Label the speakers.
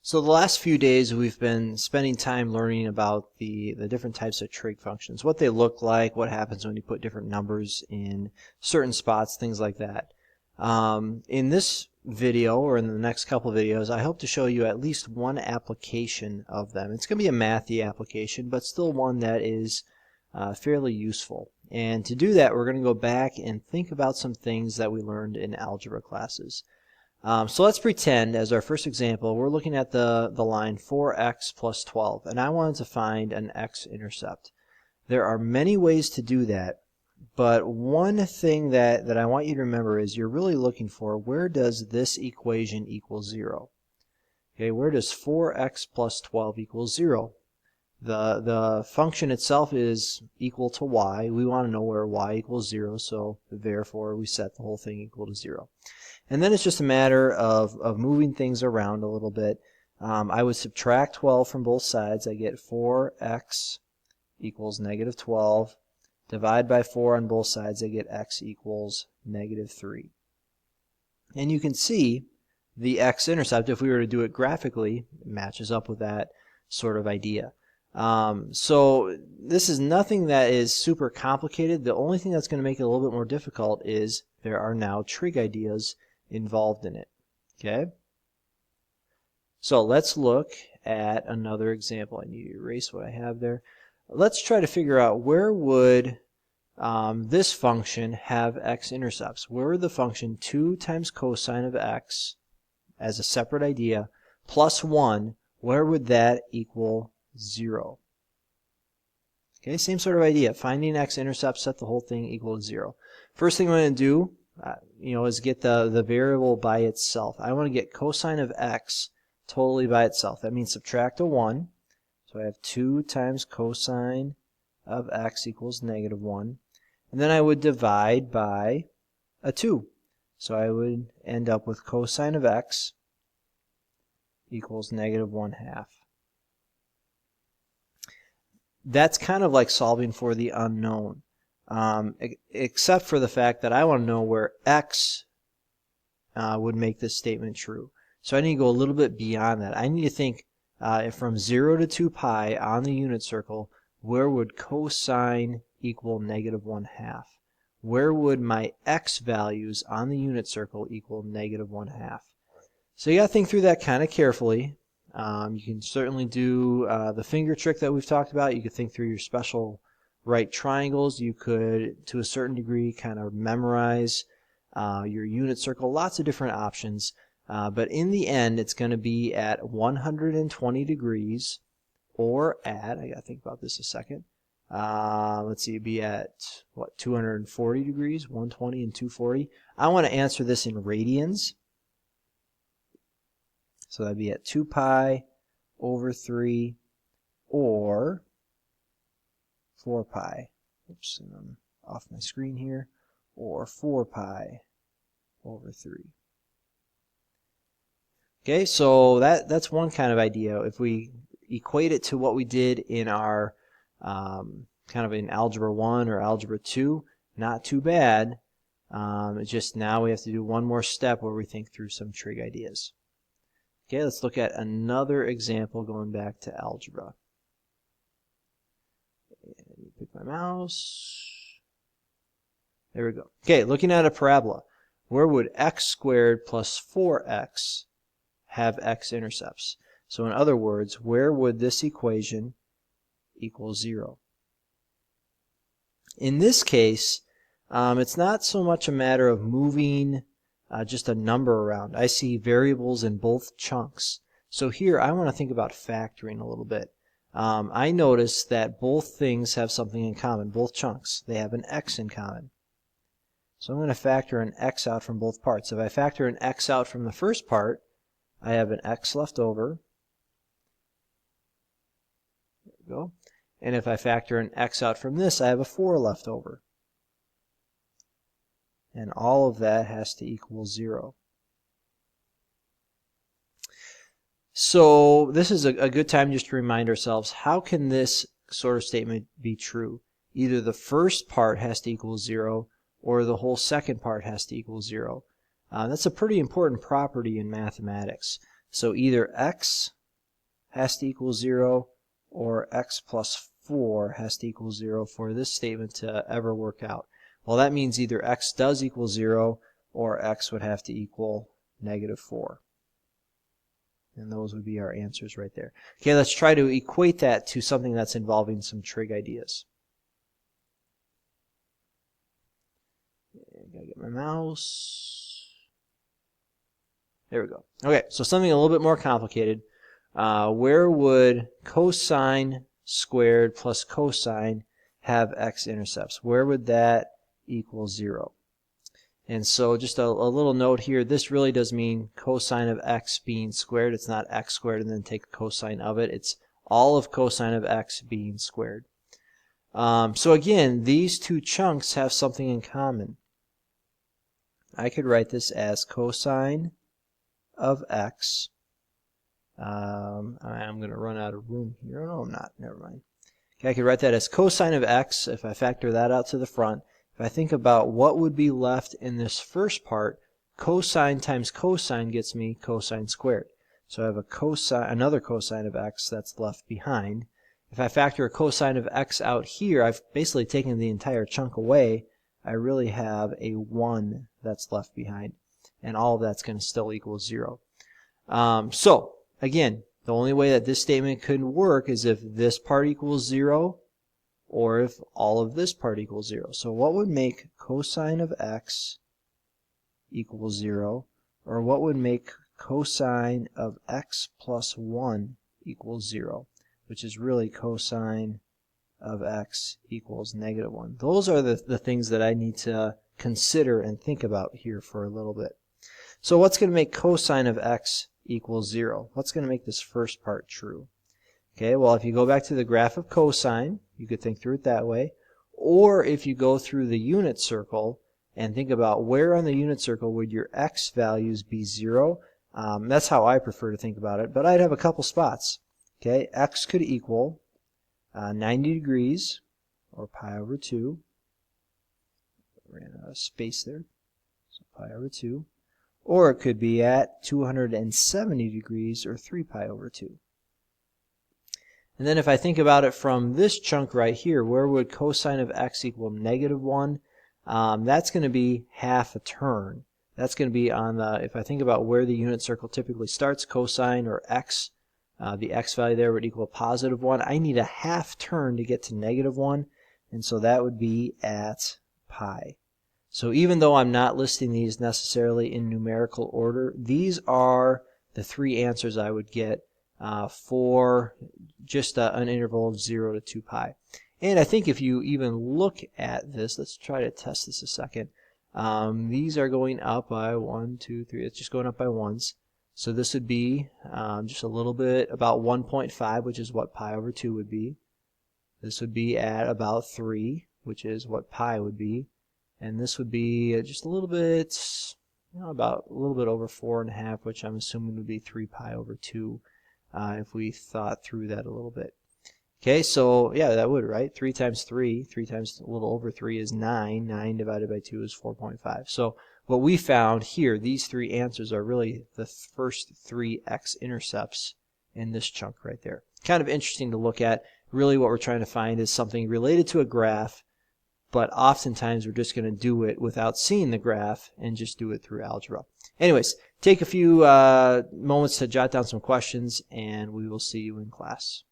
Speaker 1: So the last few days we've been spending time learning about the different types of trig functions, what they look like, what happens when you put different numbers in certain spots, things like that. In this video, or in the next couple of videos, I hope to show you at least one application of them. It's going to be a mathy application, but still one that is fairly useful. And to do that, we're going to go back and think about some things that we learned in algebra classes. So let's pretend, as our first example, we're looking at the line 4x plus 12, and I wanted to find an x-intercept. There are many ways to do that, but one thing that I want you to remember is you're really looking for, where does this equation equal 0? Okay, where does 4x plus 12 equal 0? The function itself is equal to y. We want to know where y equals 0, so therefore we set the whole thing equal to 0. And then it's just a matter of moving things around a little bit. I would subtract 12 from both sides. I get 4x equals negative 12. Divide by 4 on both sides. I get x equals negative 3. And you can see the x-intercept, if we were to do it graphically, matches up with that sort of idea. So this is nothing that is super complicated. The only thing that's going to make it a little bit more difficult is there are now trig ideas involved in it. Okay, so let's look at another example. I need to erase what I have there. Let's try to figure out, where would this function have x-intercepts? Where would the function 2 times cosine of x, as a separate idea, plus 1, where would that equal 0? Okay, same sort of idea. Finding x-intercepts, set the whole thing equal to 0. First thing I'm going to do is get the variable by itself. I want to get cosine of x totally by itself. That means subtract a 1. So I have 2 times cosine of x equals negative 1. And then I would divide by a 2. So I would end up with cosine of x equals negative 1/2. That's kind of like solving for the unknown. Except for the fact that I want to know where x would make this statement true. So I need to go a little bit beyond that. I need to think from 0 to 2 pi on the unit circle, where would cosine equal negative 1/2? Where would my x values on the unit circle equal negative 1/2? So you got to think through that kind of carefully. You can certainly do the finger trick that we've talked about. You could think through your special right triangles. You could, to a certain degree, kind of memorize your unit circle. Lots of different options. But in the end, it's going to be at 120 degrees or at, I got to think about this a second. Let's see, it'd be at, what, 240 degrees, 120 and 240. I want to answer this in radians. So that'd be at 2 pi over 3 or 4 pi. Oops, and I'm off my screen here. Or 4 pi over 3. Okay, so that's one kind of idea. If we equate it to what we did in our kind of in Algebra 1 or Algebra 2, not too bad. It's just now we have to do one more step where we think through some trig ideas. Okay, let's look at another example going back to algebra. Pick my mouse. There we go. Okay, looking at a parabola. Where would x squared plus 4x have x-intercepts? So in other words, where would this equation equal 0? In this case, it's not so much a matter of moving just a number around. I see variables in both chunks. So here I want to think about factoring a little bit. I notice that both things have something in common, both chunks. They have an x in common. So I'm going to factor an x out from both parts. If I factor an x out from the first part, I have an x left over. There we go. And if I factor an x out from this, I have a 4 left over. And all of that has to equal 0. So this is a good time just to remind ourselves, how can this sort of statement be true? Either the first part has to equal 0, or the whole second part has to equal 0. That's a pretty important property in mathematics. So either x has to equal 0 or x plus 4 has to equal 0 for this statement to ever work out? Well, that means either x does equal 0 or x would have to equal -4. And those would be our answers right there. Okay, let's try to equate that to something that's involving some trig ideas. Gotta get my mouse. There we go. Okay, so something a little bit more complicated. Where would cosine squared plus cosine have x-intercepts? Where would that equal 0? And so just a little note here, this really does mean cosine of x being squared. It's not x squared and then take a cosine of it. It's all of cosine of x being squared. So again, these two chunks have something in common. I could write this as cosine of x. I'm going to run out of room here. No, I'm not. Never mind. Okay, I could write that as cosine of x if I factor that out to the front. If I think about what would be left in this first part, cosine times cosine gets me cosine squared. So I have a cosine, another cosine of x that's left behind. If I factor a cosine of x out here, I've basically taken the entire chunk away. I really have a 1 that's left behind. And all of that's going to still equal 0. So, again, the only way that this statement could work is if this part equals 0 or if all of this part equals 0. So what would make cosine of x equal 0? Or what would make cosine of x plus 1 equal 0? Which is really cosine of x equals -1. Those are the things that I need to consider and think about here for a little bit. So what's going to make cosine of x equal 0? What's going to make this first part true? Okay, well, if you go back to the graph of cosine, you could think through it that way. Or if you go through the unit circle and think about where on the unit circle would your x values be 0, that's how I prefer to think about it. But I'd have a couple spots. Okay, x could equal 90 degrees, or pi over 2. Ran out of space there. So pi over 2. Or it could be at 270 degrees, or 3 pi over 2. And then if I think about it from this chunk right here, where would cosine of x equal -1? That's going to be half a turn. That's going to be on the, if I think about where the unit circle typically starts, cosine or x, the x value there would equal +1. I need a half turn to get to -1, and so that would be at pi. So even though I'm not listing these necessarily in numerical order, these are the three answers I would get for just an interval of 0 to 2 pi. And I think if you even look at this, let's try to test this a second. These are going up by 1, 2, 3. It's just going up by ones. So this would be just a little bit, about 1.5, which is what pi over 2 would be. This would be at about 3, which is what pi would be. And this would be just a little bit, about a little bit over 4.5, which I'm assuming would be 3 pi over 2, if we thought through that a little bit. Okay, so yeah, that would, right? 3 times 3 times a little over 3 is 9. 9 divided by 2 is 4.5. So what we found here, these three answers are really the first 3 x-intercepts in this chunk right there. Kind of interesting to look at. Really what we're trying to find is something related to a graph, but oftentimes we're just going to do it without seeing the graph and just do it through algebra. Anyways, take a few moments to jot down some questions, and we will see you in class.